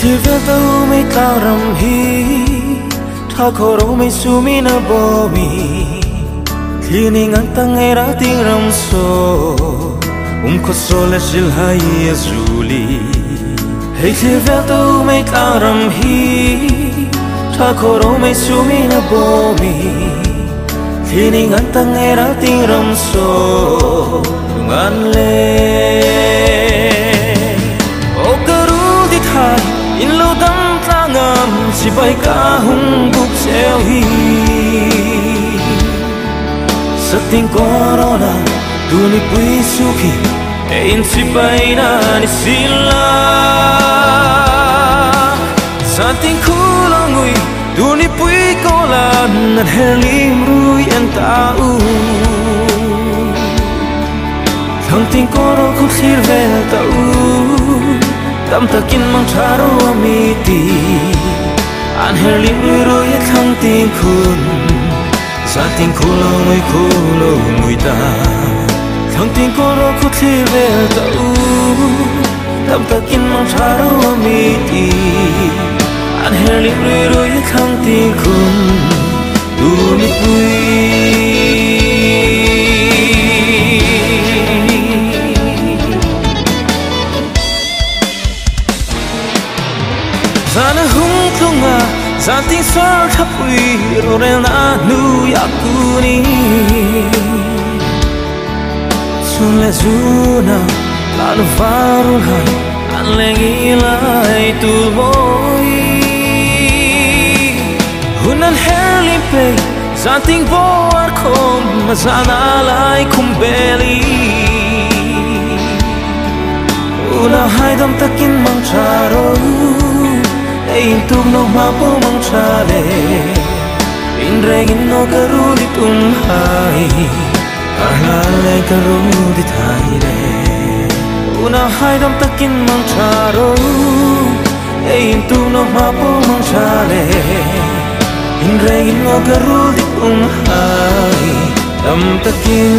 thì về đâu mấy tao rầm hi thao khổ đâu mấy su mi na bo mi khi ni ngang tăng nghe đã tiếng rầm so khó so là sil hay zuli thì về đâu mấy tao rầm hi thao khổ đâu mấy su mi na bo mi khi ni ngang tăng nghe đã tiếng rầm so ngan le in lo dam ta ngam si bai ka hung buk seo hi sating corona tu ni pui suki e in si bai na ni sila sating kulangui tu ni pui kola nan helim rui en ta u thang ting koro khut khir vel ta u tâm takin mang charo amiti an herling roi thang tin khun sa tin khulo ngui ta thang tin koro khu thi ve ta u tâm takin mang charo amiti an herling roi thang tin khun tu ni pui Sana hung tunga Santing sar tapui Rorel na nu yakuni Sunle zuna Lalo varul hai Anlengi lai tu moi Hunan herlim pe Santing boar kom Mazana lai kumbeli Una haidam takin mang charo in tum no ma po mang chale in regin no karuli tum hai arnale karuli thai re una haidam takin mang charo in tum no ma po mang chale in regin no karuli tum hai dam takin